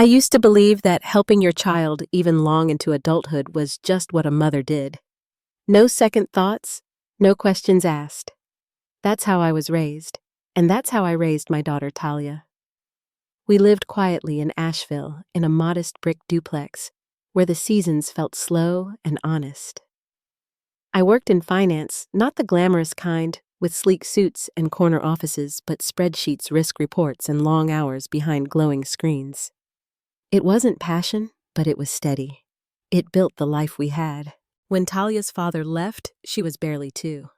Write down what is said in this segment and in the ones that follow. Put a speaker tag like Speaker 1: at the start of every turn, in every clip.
Speaker 1: used to believe that helping your child even long into adulthood was just what a mother did. No second thoughts, no questions asked. That's how I was raised, and that's how I raised my daughter Talia. We lived quietly in Asheville in a modest brick duplex where the seasons felt slow and honest. I worked in finance, not the glamorous kind, with sleek suits and corner offices, but spreadsheets, risk reports, and long hours behind glowing screens. It wasn't passion, but it was steady. It built the life we had. When Talia's father left, she was barely 2.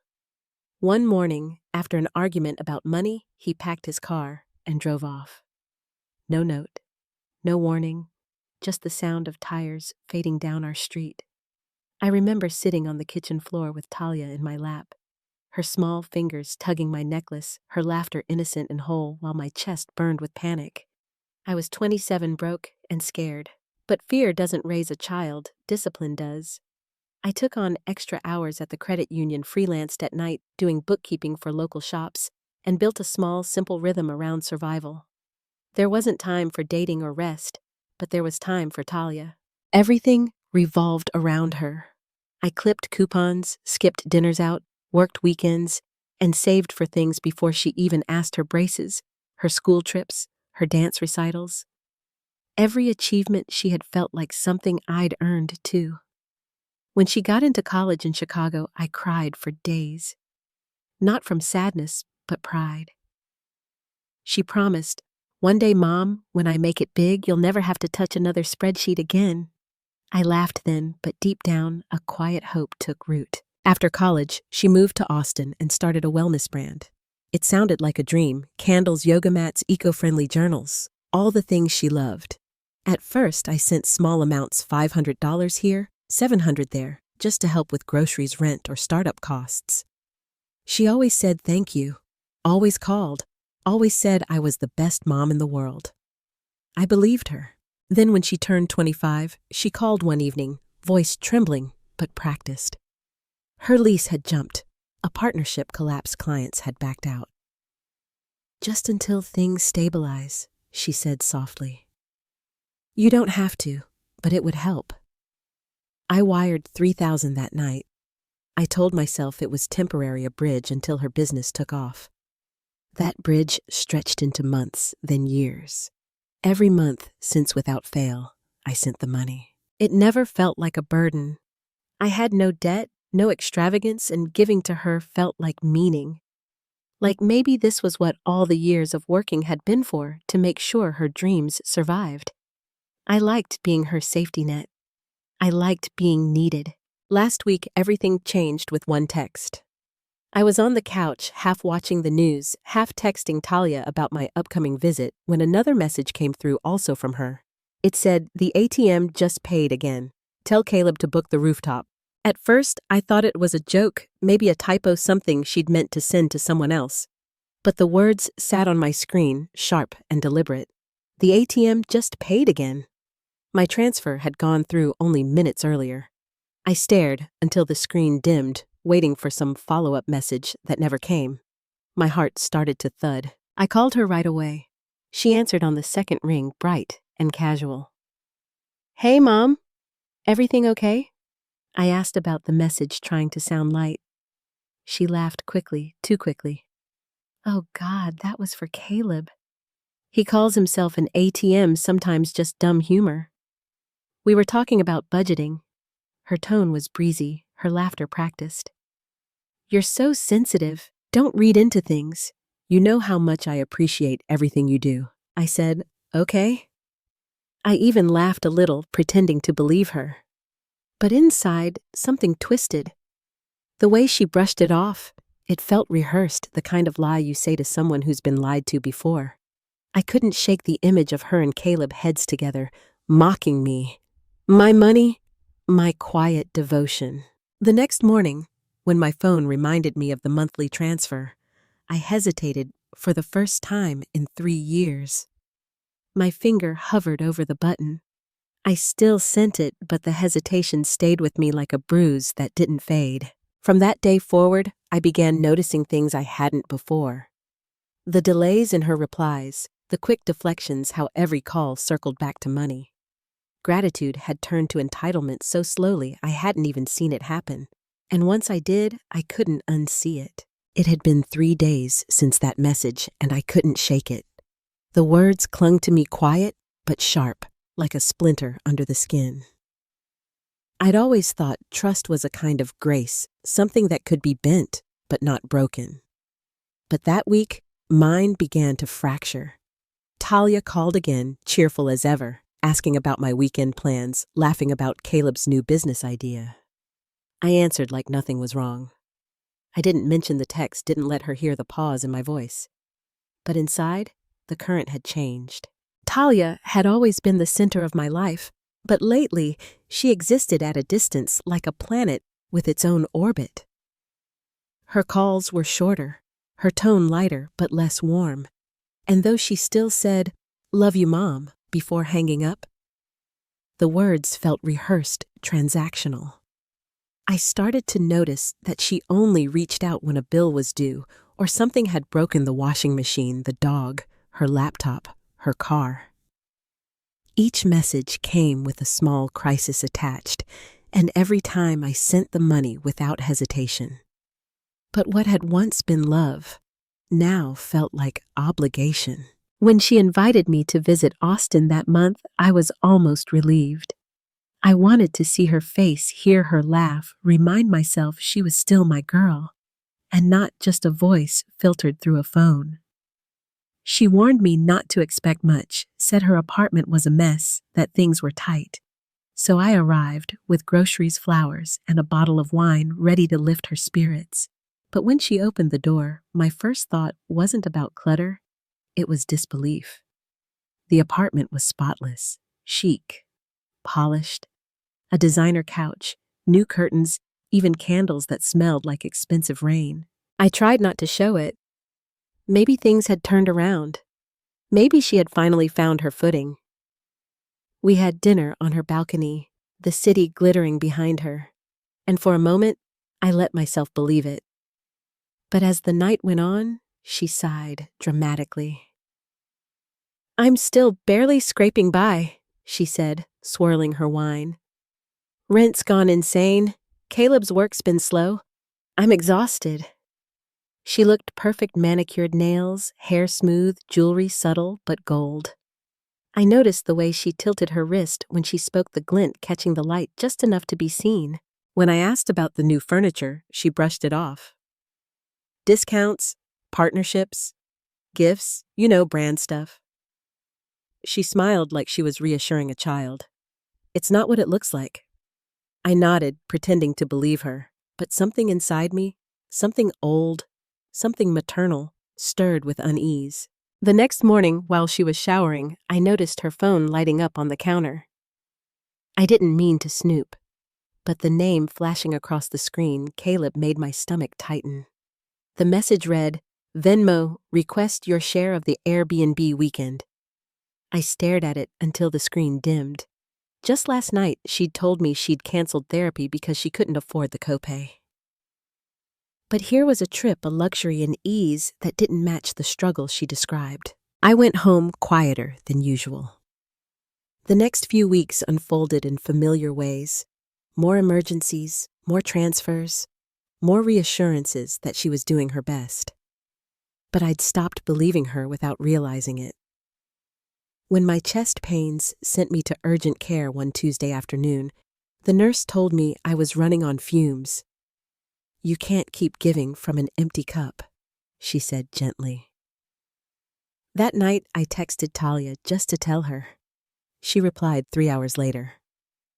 Speaker 1: One morning, after an argument about money, he packed his car and drove off. No note, no warning, just the sound of tires fading down our street. I remember sitting on the kitchen floor with Talia in my lap, her small fingers tugging my necklace, her laughter innocent and whole while my chest burned with panic. I was 27, broke and scared. But fear doesn't raise a child, discipline does. I took on extra hours at the credit union, freelanced at night, doing bookkeeping for local shops, and built a small, simple rhythm around survival. There wasn't time for dating or rest, but there was time for Talia. Everything revolved around her. I clipped coupons, skipped dinners out, worked weekends, and saved for things before she even asked: her braces, her school trips, her dance recitals. Every achievement she had felt like something I'd earned too. When she got into college in Chicago, I cried for days. Not from sadness, but pride. She promised, "One day, Mom, when I make it big, you'll never have to touch another spreadsheet again." I laughed then, but deep down, a quiet hope took root. After college, she moved to Austin and started a wellness brand. It sounded like a dream: candles, yoga mats, eco-friendly journals, all the things she loved. At first, I sent small amounts, $500 here, $700 there, just to help with groceries, rent, or startup costs. She always said thank you, always called, always said I was the best mom in the world. I believed her. Then when she turned 25, she called one evening, voice trembling, but practiced. Her lease had jumped. A partnership collapsed, clients had backed out. "Just until things stabilize," she said softly. "You don't have to, but it would help." I wired $3,000 that night. I told myself it was temporary, a bridge until her business took off. That bridge stretched into months, then years. Every month, since without fail, I sent the money. It never felt like a burden. I had no debt, no extravagance, and giving to her felt like meaning. Like maybe this was what all the years of working had been for, to make sure her dreams survived. I liked being her safety net. I liked being needed. Last week, everything changed with one text. I was on the couch, half watching the news, half texting Talia about my upcoming visit, when another message came through, also from her. It said, "The ATM just paid again. Tell Caleb to book the rooftop." At first, I thought it was a joke, maybe a typo, something she'd meant to send to someone else. But the words sat on my screen, sharp and deliberate. The ATM just paid again. My transfer had gone through only minutes earlier. I stared until the screen dimmed, waiting for some follow-up message that never came. My heart started to thud. I called her right away. She answered on the second ring, bright and casual. "Hey, Mom. Everything okay?" I asked about the message, trying to sound light. She laughed quickly, too quickly. "Oh God, that was for Caleb. He calls himself an ATM, sometimes just dumb humor." We were talking about budgeting. Her tone was breezy, her laughter practiced. "You're so sensitive. Don't read into things. You know how much I appreciate everything you do." I said, "Okay." I even laughed a little, pretending to believe her. But inside, something twisted. The way she brushed it off, it felt rehearsed, the kind of lie you say to someone who's been lied to before. I couldn't shake the image of her and Caleb, heads together, mocking me. My money, my quiet devotion. The next morning, when my phone reminded me of the monthly transfer, I hesitated for the first time in 3 years. My finger hovered over the button. I still sent it, but the hesitation stayed with me like a bruise that didn't fade. From that day forward, I began noticing things I hadn't before. The delays in her replies, The quick deflections, how every call circled back to money. Gratitude had turned to entitlement so slowly I hadn't even seen it happen. And once I did, I couldn't unsee it. It had been 3 days since that message, and I couldn't shake it. The words clung to me quiet, but sharp, like a splinter under the skin. I'd always thought trust was a kind of grace, something that could be bent, but not broken. But that week, mine began to fracture. Talia called again, cheerful as ever, asking about my weekend plans, laughing about Caleb's new business idea. I answered like nothing was wrong. I didn't mention the text, didn't let her hear the pause in my voice. But inside, the current had changed. Talia had always been the center of my life, but lately she existed at a distance like a planet with its own orbit. Her calls were shorter, her tone lighter but less warm, and though she still said, "Love you, Mom," before hanging up, the words felt rehearsed, transactional. I started to notice that she only reached out when a bill was due or something had broken: the washing machine, the dog, her laptop, her car. Each message came with a small crisis attached, and every time I sent the money without hesitation. But what had once been love now felt like obligation. When she invited me to visit Austin that month, I was almost relieved. I wanted to see her face, hear her laugh, remind myself she was still my girl, and not just a voice filtered through a phone. She warned me not to expect much, said her apartment was a mess, that things were tight. So I arrived with groceries, flowers, and a bottle of wine ready to lift her spirits. But when she opened the door, my first thought wasn't about clutter, it was disbelief. The apartment was spotless, chic, polished, a designer couch, new curtains, even candles that smelled like expensive rain. I tried not to show it. Maybe things had turned around. Maybe she had finally found her footing. We had dinner on her balcony, the city glittering behind her, and for a moment, I let myself believe it. But as the night went on, she sighed dramatically. "I'm still barely scraping by," she said, swirling her wine. "Rent's gone insane. Caleb's work's been slow. I'm exhausted." She looked perfect: manicured nails, hair smooth, jewelry subtle but gold. I noticed the way she tilted her wrist when she spoke, the glint catching the light just enough to be seen. When I asked about the new furniture, she brushed it off. Discounts, partnerships, gifts, brand stuff. She smiled like she was reassuring a child. "It's not what it looks like." I nodded, pretending to believe her, but something inside me, something old, something maternal, stirred with unease. The next morning, while she was showering, I noticed her phone lighting up on the counter. I didn't mean to snoop, but the name flashing across the screen, Caleb, made my stomach tighten. The message read, "Venmo, request your share of the Airbnb weekend." I stared at it until the screen dimmed. Just last night, she'd told me she'd canceled therapy because she couldn't afford the copay. But here was a trip, a luxury and ease that didn't match the struggle she described. I went home quieter than usual. The next few weeks unfolded in familiar ways. More emergencies, more transfers, more reassurances that she was doing her best. But I'd stopped believing her without realizing it. When my chest pains sent me to urgent care one Tuesday afternoon, the nurse told me I was running on fumes. "You can't keep giving from an empty cup," she said gently. That night, I texted Talia just to tell her. She replied 3 hours later.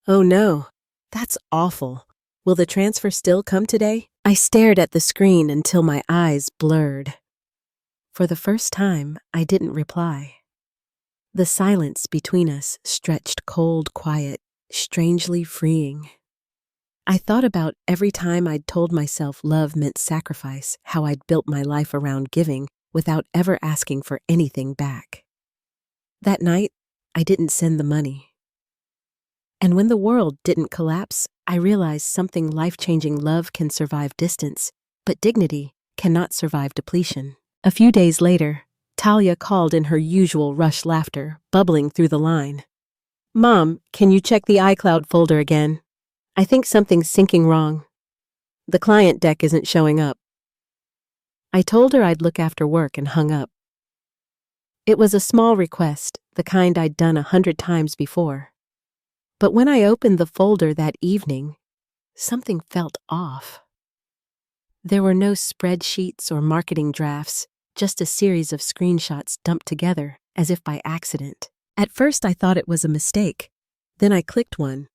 Speaker 1: "Oh no, that's awful. Will the transfer still come today?" I stared at the screen until my eyes blurred. For the first time, I didn't reply. The silence between us stretched cold, quiet, strangely freeing. I thought about every time I'd told myself love meant sacrifice, how I'd built my life around giving without ever asking for anything back. That night, I didn't send the money. And when the world didn't collapse, I realized something life-changing: love can survive distance, but dignity cannot survive depletion. A few days later, Talia called in her usual rush laughter, bubbling through the line. Mom, can you check the iCloud folder again? I think something's syncing wrong. The client deck isn't showing up. I told her I'd look after work and hung up. It was a small request, the kind I'd done 100 times before. But when I opened the folder that evening, something felt off. There were no spreadsheets or marketing drafts, just a series of screenshots dumped together as if by accident. At first I thought it was a mistake. Then I clicked one.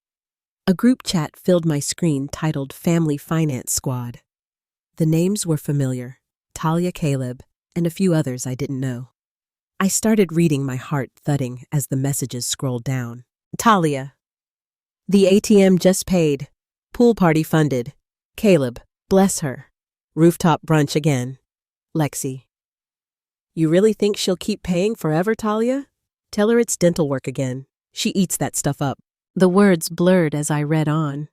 Speaker 1: A group chat filled my screen titled Family Finance Squad. The names were familiar, Talia, Caleb, and a few others I didn't know. I started reading, my heart thudding as the messages scrolled down. Talia. The ATM just paid. Pool party funded. Caleb. Bless her. Rooftop brunch again. Lexi. You really think she'll keep paying forever, Talia? Tell her it's dental work again. She eats that stuff up. The words blurred as I read on.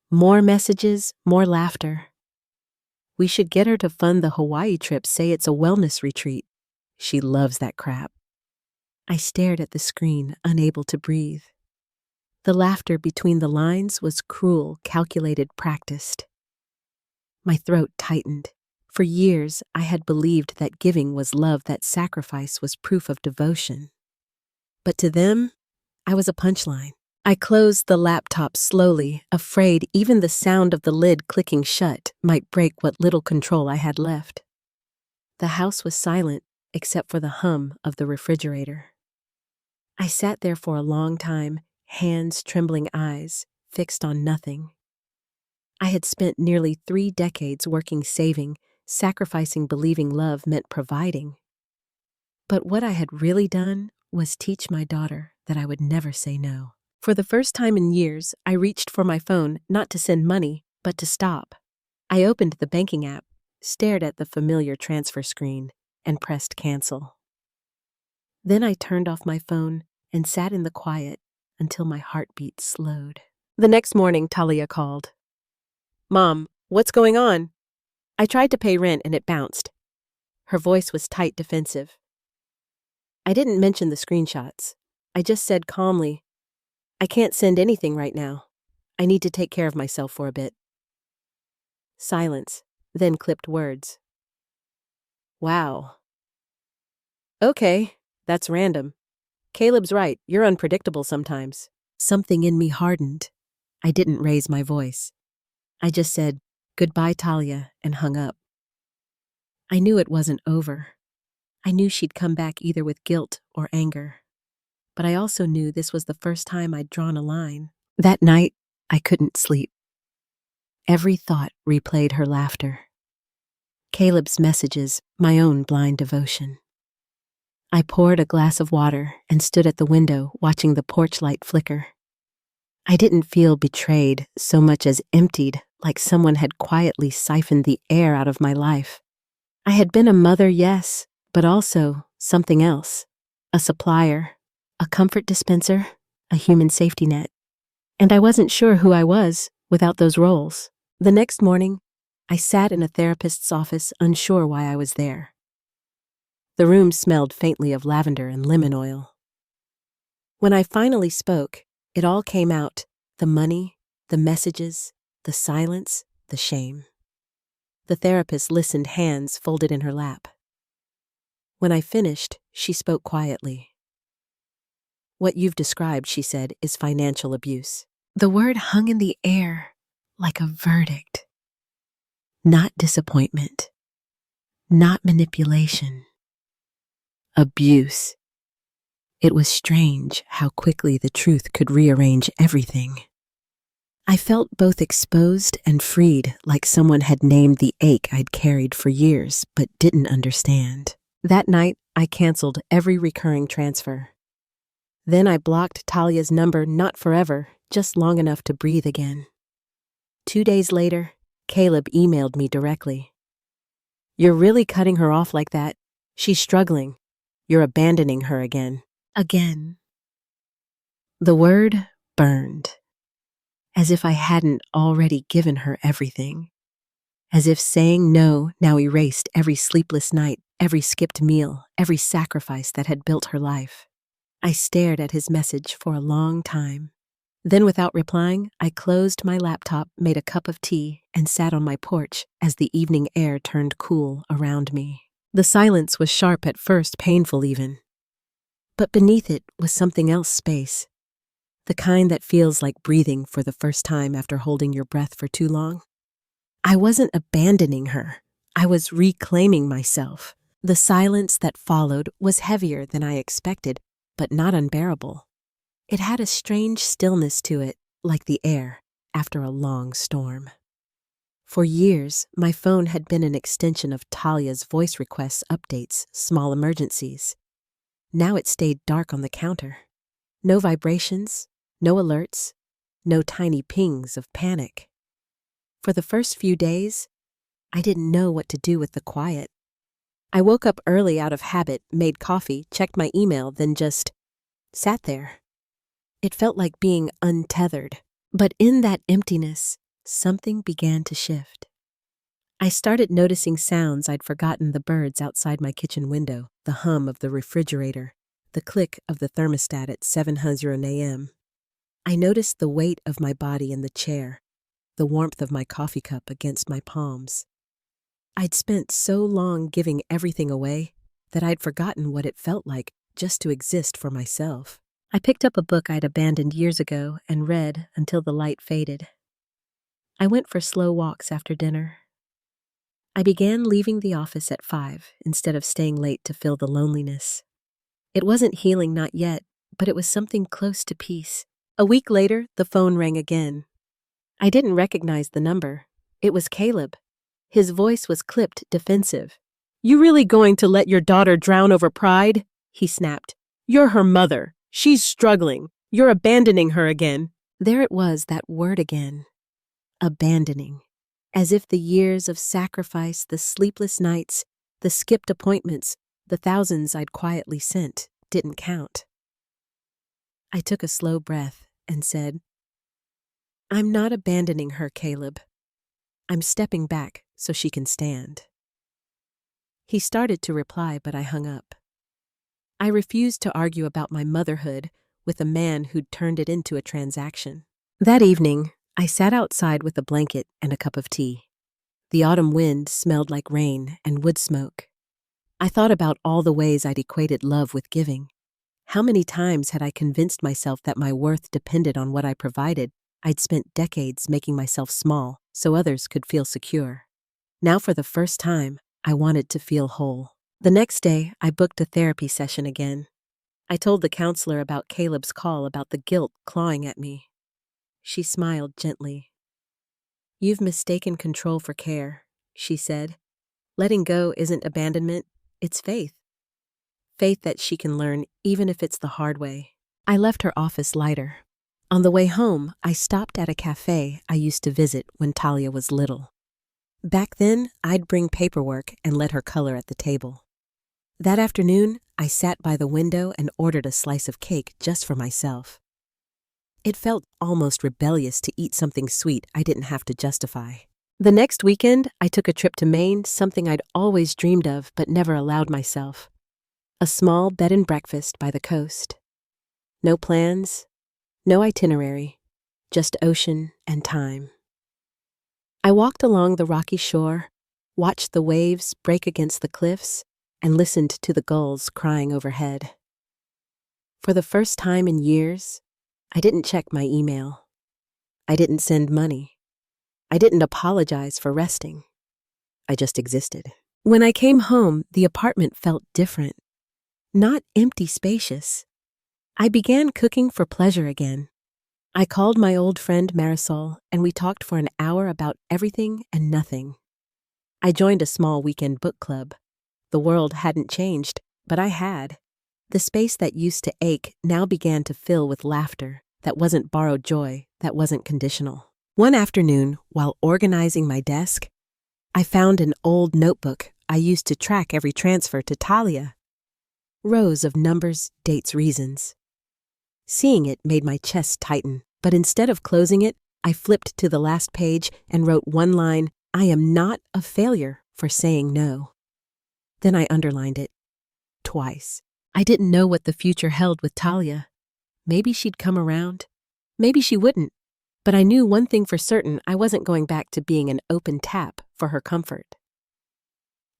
Speaker 1: More messages, more laughter. We should get her to fund the Hawaii trip, say it's a wellness retreat. She loves that crap. I stared at the screen, unable to breathe. The laughter between the lines was cruel, calculated, practiced. My throat tightened. For years, I had believed that giving was love, that sacrifice was proof of devotion. But to them, I was a punchline. I closed the laptop slowly, afraid even the sound of the lid clicking shut might break what little control I had left. The house was silent, except for the hum of the refrigerator. I sat there for a long time, hands trembling, eyes fixed on nothing. I had spent nearly 3 decades working, saving, sacrificing, believing love meant providing. But what I had really done was teach my daughter that I would never say no. For the first time in years, I reached for my phone, not to send money, but to stop. I opened the banking app, stared at the familiar transfer screen, and pressed cancel. Then I turned off my phone and sat in the quiet until my heartbeat slowed. The next morning, Talia called. Mom, what's going on? I tried to pay rent and it bounced. Her voice was tight, defensive. I didn't mention the screenshots. I just said calmly, I can't send anything right now. I need to take care of myself for a bit. Silence, then clipped words. Wow. Okay, that's random. Caleb's right, you're unpredictable sometimes. Something in me hardened. I didn't raise my voice. I just said, goodbye, Talia, and hung up. I knew it wasn't over. I knew she'd come back either with guilt or anger. But I also knew this was the first time I'd drawn a line. That night, I couldn't sleep. Every thought replayed her laughter. Caleb's messages, my own blind devotion. I poured a glass of water and stood at the window watching the porch light flicker. I didn't feel betrayed so much as emptied, like someone had quietly siphoned the air out of my life. I had been a mother, yes, but also something else. A supplier, a comfort dispenser, a human safety net. And I wasn't sure who I was without those roles. The next morning, I sat in a therapist's office, unsure why I was there. The room smelled faintly of lavender and lemon oil. When I finally spoke, it all came out: the money, the messages, the silence, the shame. The therapist listened, hands folded in her lap. When I finished, she spoke quietly. What you've described, she said, is financial abuse. The word hung in the air like a verdict. Not disappointment. Not manipulation. Abuse. It was strange how quickly the truth could rearrange everything. I felt both exposed and freed, like someone had named the ache I'd carried for years but didn't understand. That night, I canceled every recurring transfer. Then I blocked Talia's number, not forever, just long enough to breathe again. 2 days later, Caleb emailed me directly. You're really cutting her off like that. She's struggling. You're abandoning her again. Again. The word burned. As if I hadn't already given her everything. As if saying no now erased every sleepless night, every skipped meal, every sacrifice that had built her life. I stared at his message for a long time. Then, without replying, I closed my laptop, made a cup of tea, and sat on my porch as the evening air turned cool around me. The silence was sharp at first, painful even. But beneath it was something else, space. The kind that feels like breathing for the first time after holding your breath for too long. I wasn't abandoning her. I was reclaiming myself. The silence that followed was heavier than I expected, but not unbearable. It had a strange stillness to it, like the air after a long storm. For years, my phone had been an extension of Talia's voice requests, updates, small emergencies. Now it stayed dark on the counter. No vibrations, no alerts, no tiny pings of panic. For the first few days, I didn't know what to do with the quiet. I woke up early out of habit, made coffee, checked my email, then just sat there. It felt like being untethered, but in that emptiness, something began to shift. I started noticing sounds I'd forgotten: the birds outside my kitchen window, the hum of the refrigerator, the click of the thermostat at 7:00 a.m. I noticed the weight of my body in the chair, the warmth of my coffee cup against my palms. I'd spent so long giving everything away that I'd forgotten what it felt like just to exist for myself. I picked up a book I'd abandoned years ago and read until the light faded. I went for slow walks after dinner. I began leaving the office at 5 instead of staying late to fill the loneliness. It wasn't healing, not yet, but it was something close to peace. A week later, the phone rang again. I didn't recognize the number. It was Caleb. His voice was clipped, defensive. "You really going to let your daughter drown over pride?" he snapped. "You're her mother. She's struggling. You're abandoning her again." There it was, that word again. Abandoning. As if the years of sacrifice, the sleepless nights, the skipped appointments, the thousands I'd quietly sent didn't count. I took a slow breath and said, "I'm not abandoning her, Caleb. I'm stepping back so she can stand." He started to reply, but I hung up. I refused to argue about my motherhood with a man who'd turned it into a transaction. That evening, I sat outside with a blanket and a cup of tea. The autumn wind smelled like rain and wood smoke. I thought about all the ways I'd equated love with giving. How many times had I convinced myself that my worth depended on what I provided? I'd spent decades making myself small so others could feel secure. Now, for the first time, I wanted to feel whole. The next day, I booked a therapy session again. I told the counselor about Caleb's call, about the guilt clawing at me. She smiled gently. "You've mistaken control for care," she said. "Letting go isn't abandonment, it's faith. Faith that she can learn, even if it's the hard way." I left her office lighter. On the way home, I stopped at a cafe I used to visit when Talia was little. Back then, I'd bring paperwork and let her color at the table. That afternoon, I sat by the window and ordered a slice of cake just for myself. It felt almost rebellious to eat something sweet I didn't have to justify. The next weekend, I took a trip to Maine, something I'd always dreamed of but never allowed myself. A small bed and breakfast by the coast. No plans, no itinerary, just ocean and time. I walked along the rocky shore, watched the waves break against the cliffs, and listened to the gulls crying overhead. For the first time in years, I didn't check my email. I didn't send money. I didn't apologize for resting. I just existed. When I came home, the apartment felt different. Not empty, spacious. I began cooking for pleasure again. I called my old friend Marisol, and we talked for an hour about everything and nothing. I joined a small weekend book club. The world hadn't changed, but I had. The space that used to ache now began to fill with laughter that wasn't borrowed joy, that wasn't conditional. One afternoon, while organizing my desk, I found an old notebook I used to track every transfer to Talia. Rows of numbers, dates, reasons. Seeing it made my chest tighten, but instead of closing it, I flipped to the last page and wrote one line: "I am not a failure for saying no." Then I underlined it. Twice. I didn't know what the future held with Talia. Maybe she'd come around. Maybe she wouldn't. But I knew one thing for certain: I wasn't going back to being an open tap for her comfort.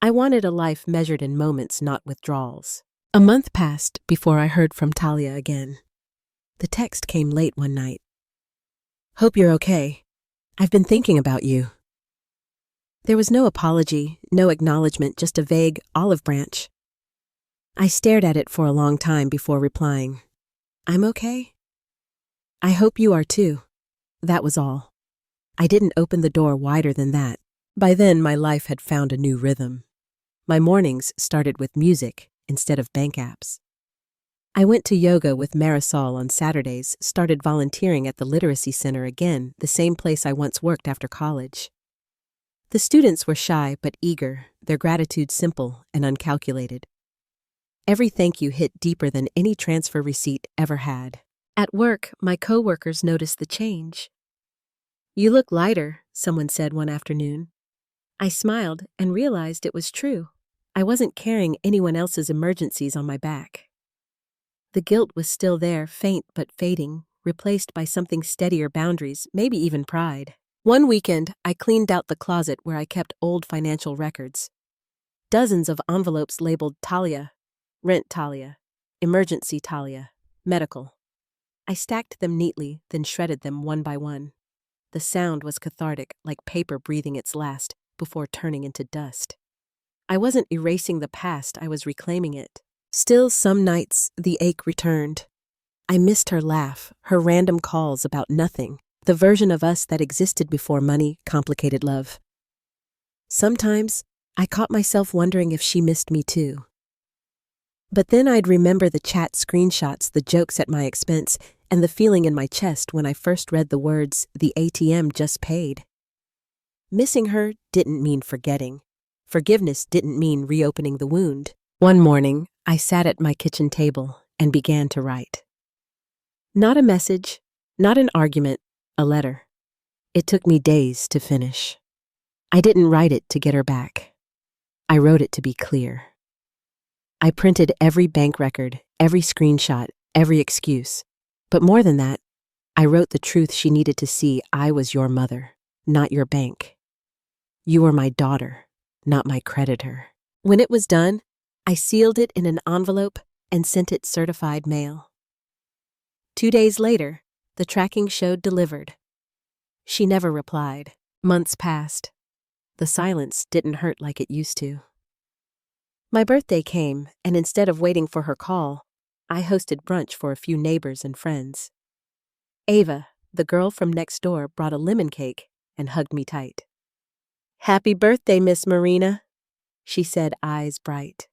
Speaker 1: I wanted a life measured in moments, not withdrawals. A month passed before I heard from Talia again. The text came late one night. "Hope you're okay. I've been thinking about you." There was no apology, no acknowledgement, just a vague olive branch. I stared at it for a long time before replying. "I'm okay. I hope you are too." That was all. I didn't open the door wider than that. By then, my life had found a new rhythm. My mornings started with music instead of bank apps. I went to yoga with Marisol on Saturdays, started volunteering at the Literacy Center again, the same place I once worked after college. The students were shy but eager, their gratitude simple and uncalculated. Every thank you hit deeper than any transfer receipt ever had. At work, my coworkers noticed the change. "You look lighter," someone said one afternoon. I smiled and realized it was true. I wasn't carrying anyone else's emergencies on my back. The guilt was still there, faint but fading, replaced by something steadier: boundaries, maybe even pride. One weekend, I cleaned out the closet where I kept old financial records. Dozens of envelopes labeled Talia, rent Talia, emergency Talia, medical. I stacked them neatly, then shredded them one by one. The sound was cathartic, like paper breathing its last before turning into dust. I wasn't erasing the past, I was reclaiming it. Still, some nights, the ache returned. I missed her laugh, her random calls about nothing, the version of us that existed before money complicated love. Sometimes, I caught myself wondering if she missed me too. But then I'd remember the chat screenshots, the jokes at my expense, and the feeling in my chest when I first read the words, "The ATM just paid." Missing her didn't mean forgetting. Forgiveness didn't mean reopening the wound. One morning, I sat at my kitchen table and began to write. Not a message, not an argument, a letter. It took me days to finish. I didn't write it to get her back. I wrote it to be clear. I printed every bank record, every screenshot, every excuse. But more than that, I wrote the truth she needed to see: I was your mother, not your bank. You were my daughter, not my creditor. When it was done, I sealed it in an envelope and sent it certified mail. 2 days later, the tracking showed delivered. She never replied. Months passed. The silence didn't hurt like it used to. My birthday came, and instead of waiting for her call, I hosted brunch for a few neighbors and friends. Ava, the girl from next door, brought a lemon cake and hugged me tight. "Happy birthday, Miss Marina," she said, eyes bright.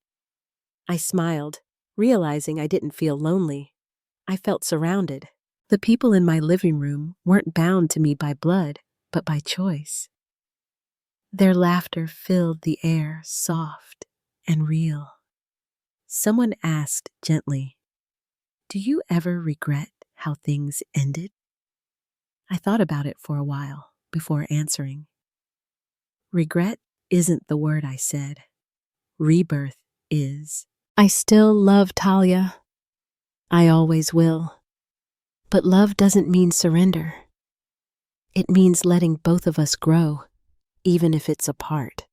Speaker 1: I smiled, realizing I didn't feel lonely. I felt surrounded. The people in my living room weren't bound to me by blood, but by choice. Their laughter filled the air, soft and real. Someone asked gently, "Do you ever regret how things ended?" I thought about it for a while before answering. Regret isn't the word, I said. Rebirth is. I still love Talia. I always will. But love doesn't mean surrender. It means letting both of us grow, even if it's apart.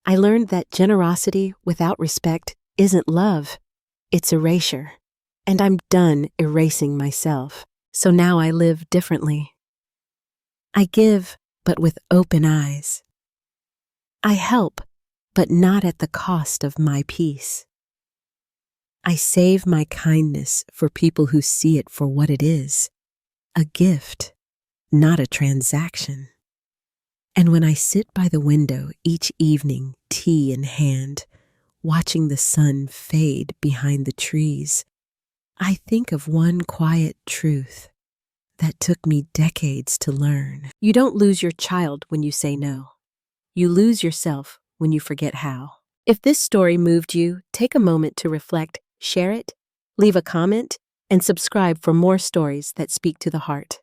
Speaker 1: I learned that generosity without respect isn't love, it's erasure. And I'm done erasing myself, so now I live differently. I give, but with open eyes. I help, but not at the cost of my peace. I save my kindness for people who see it for what it is, a gift, not a transaction. And when I sit by the window each evening, tea in hand, watching the sun fade behind the trees, I think of one quiet truth that took me decades to learn. You don't lose your child when you say no. You lose yourself when you forget how. If this story moved you, take a moment to reflect, share it, leave a comment, and subscribe for more stories that speak to the heart.